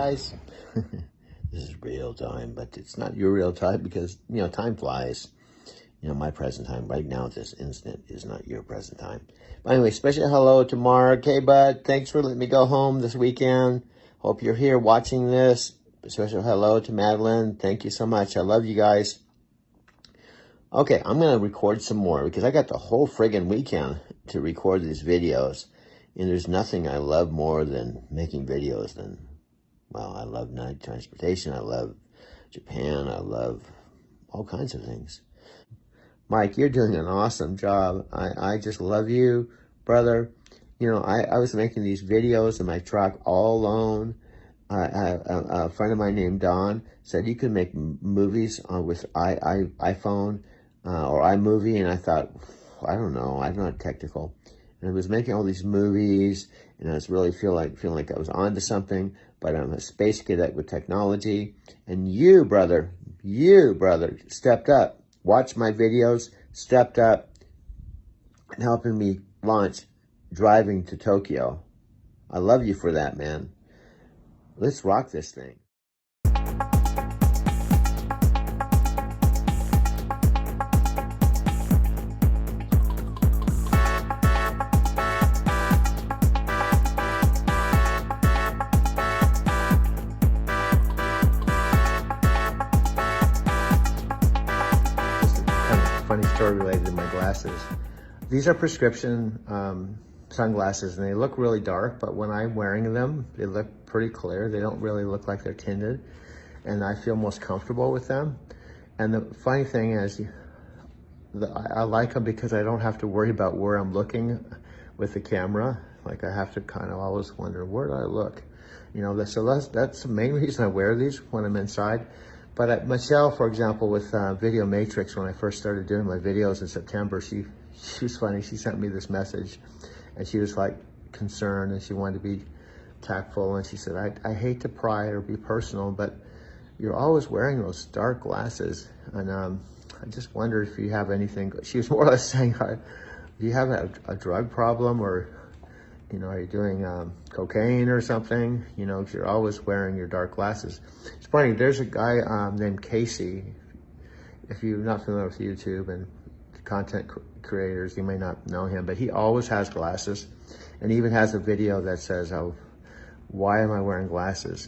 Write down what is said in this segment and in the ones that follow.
guys. This is real time, but it's not your real time because, time flies. My present time right now at this instant is not your present time. But anyway, special hello to Mark. Hey, bud, thanks for letting me go home this weekend. Hope you're here watching this. Special hello to Madeline. Thank you so much. I love you guys. Okay, I'm going to record some more because I got the whole friggin' weekend to record these videos. And there's nothing I love more than making videos than, I love night transportation. I love Japan. I love all kinds of things. Mike, you're doing an awesome job. I just love you, brother. I was making these videos in my truck all alone. A friend of mine named Don said you could make movies with iPhone or iMovie, and I thought, I don't know, I'm not technical. And I was making all these movies, and I was really feeling like I was onto something, but I'm a space cadet with technology. And you, brother, stepped up, watched my videos, stepped up, and helping me launch Driving to Tokyo. I love you for that, man. Let's rock this thing. Funny story related to my glasses. These are prescription sunglasses, and they look really dark, but when I'm wearing them, they look pretty clear. They don't really look like they're tinted, and I feel most comfortable with them. And the funny thing is, I like them because I don't have to worry about where I'm looking with the camera. Like, I have to kind of always wonder, where do I look? So that's the main reason I wear these when I'm inside. But Michelle, for example, with Video Matrix, when I first started doing my videos in September, she was funny. She sent me this message, and she was like concerned, and she wanted to be tactful. And she said, I hate to pry or be personal, but you're always wearing those dark glasses. And I just wondered if you have anything. She was more or less saying, do you have a drug problem, or are you doing cocaine or something? Because you're always wearing your dark glasses. It's funny, there's a guy named Casey. If you're not familiar with YouTube and content creators, you may not know him, but he always has glasses, and even has a video that says, why am I wearing glasses?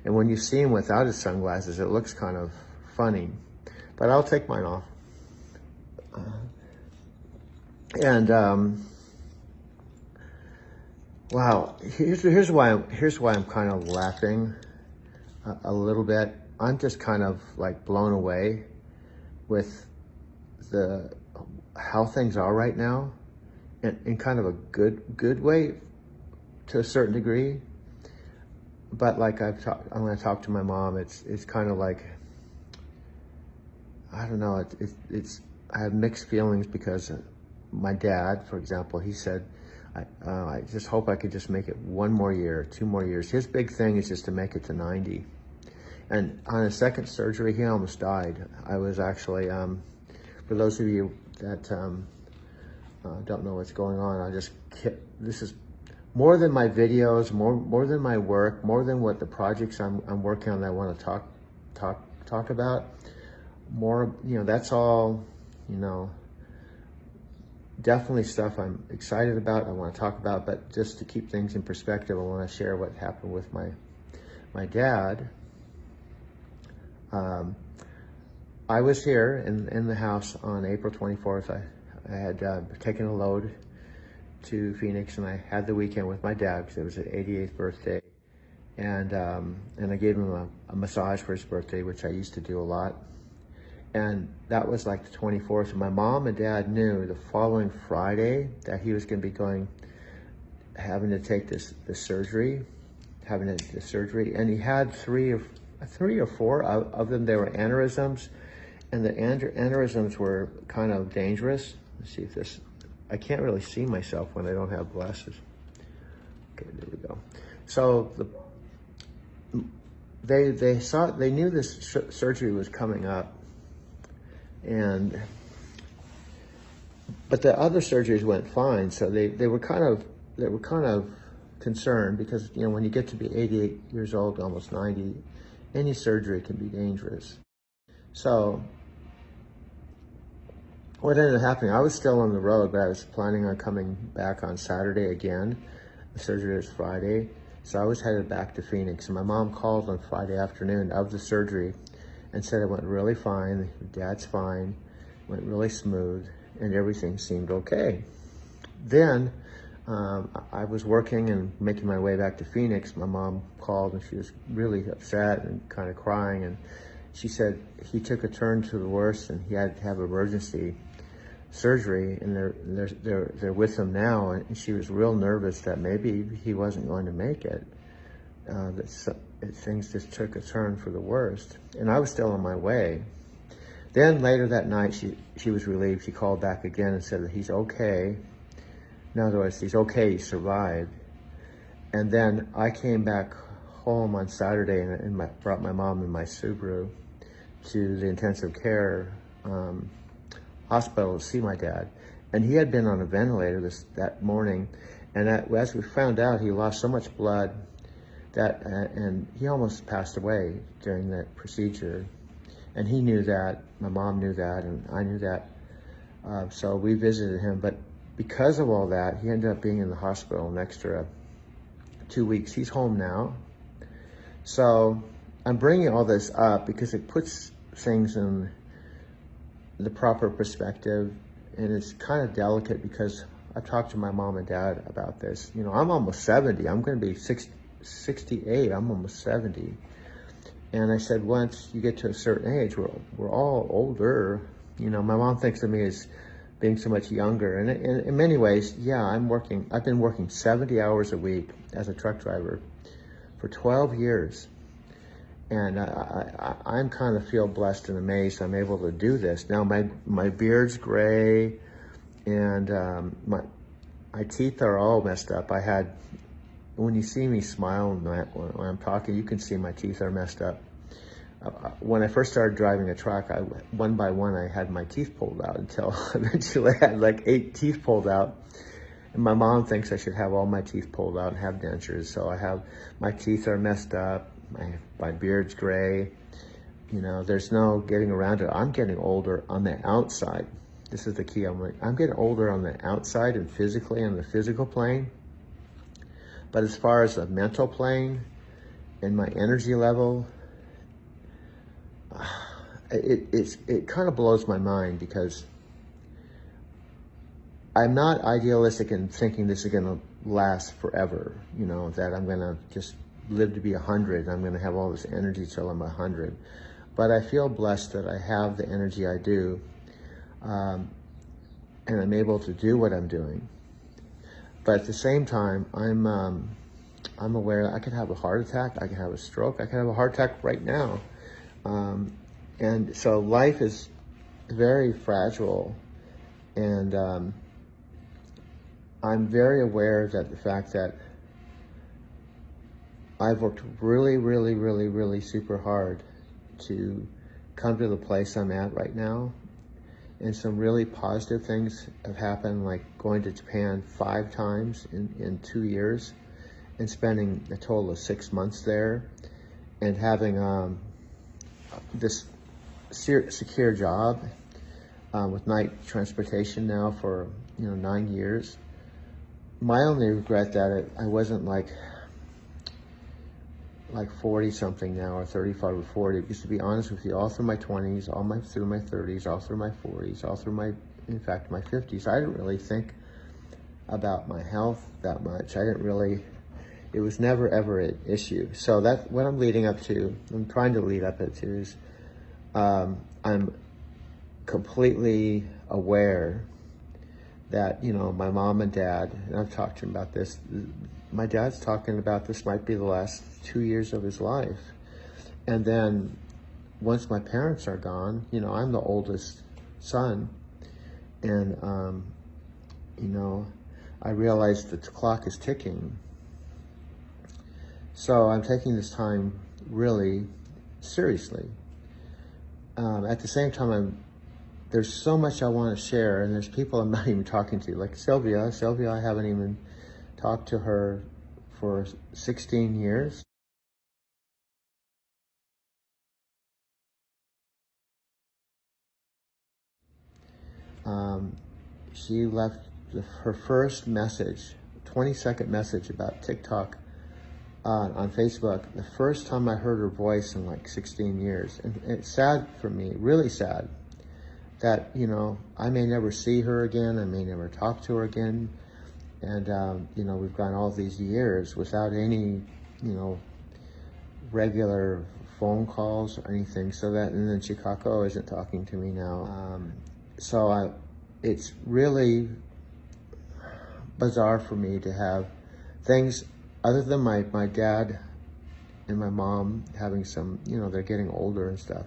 And when you see him without his sunglasses, it looks kind of funny, but I'll take mine off. Wow, here's why I'm kind of laughing a little bit. I'm just kind of like blown away with how things are right now, in kind of a good way to a certain degree. But like when I talk to my mom, it's kind of like, I don't know, I have mixed feelings because my dad, for example, he said, I just hope I could just make it 1 more year, 2 more years. His big thing is just to make it to 90. And on his second surgery, he almost died. I was actually, for those of you that don't know what's going on, this is more than my videos, more than my work, more than what the projects I'm working on that I want to talk about. More, that's all, definitely stuff I'm excited about, I want to talk about, but just to keep things in perspective, I want to share what happened with my dad. I was here in the house on April 24th. I had taken a load to Phoenix, and I had the weekend with my dad because it was his 88th birthday. And I gave him a massage for his birthday, which I used to do a lot. And that was like the 24th. And my mom and dad knew the following Friday that he was going to be having to take this surgery, And he had three or four of them. They were aneurysms, and the aneurysms were kind of dangerous. Let's see if I can't really see myself when I don't have glasses. Okay, there we go. So they knew this surgery was coming up. But the other surgeries went fine, so they were kind of concerned because, when you get to be 88 years old, almost 90, any surgery can be dangerous. So what ended up happening, I was still on the road, but I was planning on coming back on Saturday again. The surgery was Friday. So I was headed back to Phoenix. And my mom called on Friday afternoon of the surgery and said it went really fine. Dad's fine. Went really smooth. And everything seemed okay. Then I was working and making my way back to Phoenix. My mom called and she was really upset and kind of crying. And she said he took a turn to the worse and he had to have emergency surgery, and they're with him now. And she was real nervous that maybe he wasn't going to make it. Things just took a turn for the worst, and I was still on my way. Then later that night, she was relieved. She called back again and said that he's okay. In other words, he's okay. He survived. And then I came back home on Saturday and brought my mom in my Subaru to the intensive care hospital to see my dad. And he had been on a ventilator that morning. And as we found out, he lost so much blood that, and he almost passed away during that procedure. And he knew that, my mom knew that, and I knew that. So we visited him. But because of all that, he ended up being in the hospital an extra 2 weeks. He's home now. So I'm bringing all this up because it puts things in the proper perspective, and it's kind of delicate because I've talked to my mom and dad about this. I'm almost 70. I'm going to be 68. I'm almost 70. And I said, once you get to a certain age, we're all older. My mom thinks of me as being so much younger. And in many ways, yeah, I've been working 70 hours a week as a truck driver for 12 years. And I'm kind of feel blessed and amazed I'm able to do this. Now my beard's gray, and my teeth are all messed up. When you see me smile when I'm talking, you can see my teeth are messed up. When I first started driving a truck, one by one I had my teeth pulled out until eventually I had like 8 teeth pulled out. And my mom thinks I should have all my teeth pulled out and have dentures. So my teeth are messed up. My beard's gray. There's no getting around it. I'm getting older on the outside. This is the key. I'm getting older on the outside and physically on the physical plane. But as far as the mental plane and my energy level, it kind of blows my mind because I'm not idealistic in thinking this is going to last forever. That I'm going to just live to be 100. I'm going to have all this energy till I'm 100. But I feel blessed that I have the energy I do, and I'm able to do what I'm doing. But at the same time, I'm aware I could have a heart attack, I could have a stroke, I could have a heart attack right now. And so life is very fragile, and I'm very aware that the fact that I've worked really, really, really, really super hard to come to the place I'm at right now. And some really positive things have happened, like going to Japan 5 times in 2 years and spending a total of 6 months there, and having this secure job with night transportation now for 9 years. My only regret that I wasn't like 40 something now, or 35 or 40, because to be honest with you, all through my 20s, through my 30s, all through my 40s, all through my 50s, I didn't really think about my health that much. It was never ever an issue. So that's what I'm trying to lead up to is, I'm completely aware that, my mom and dad, and I've talked to him about this, my dad's talking about this might be the last 2 years of his life. And then once my parents are gone, I'm the oldest son. And, I realize that the clock is ticking. So I'm taking this time really seriously. At the same time, there's so much I want to share, and there's people I'm not even talking to, like Sylvia. I haven't even talked to her for 16 years. She left her first message, 20-second message about TikTok on Facebook, the first time I heard her voice in like 16 years. And it's sad for me, really sad, that, you know, I may never see her again. I may never talk to her again. And, you know, we've gone all these years without any, you know, regular phone calls or anything. So that, and then Chicago isn't talking to me now. It's really bizarre for me to have things other than my dad and my mom having some, you know, they're getting older and stuff.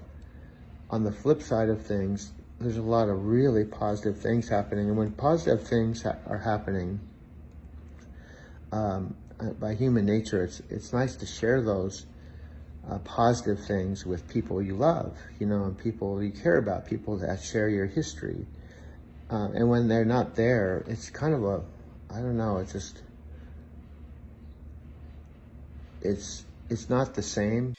On the flip side of things, there's a lot of really positive things happening. And when positive things are happening, by human nature, it's nice to share those positive things with people you love, you know, and people you care about, people that share your history. And when they're not there, it's kind of I don't know, it's just, it's not the same.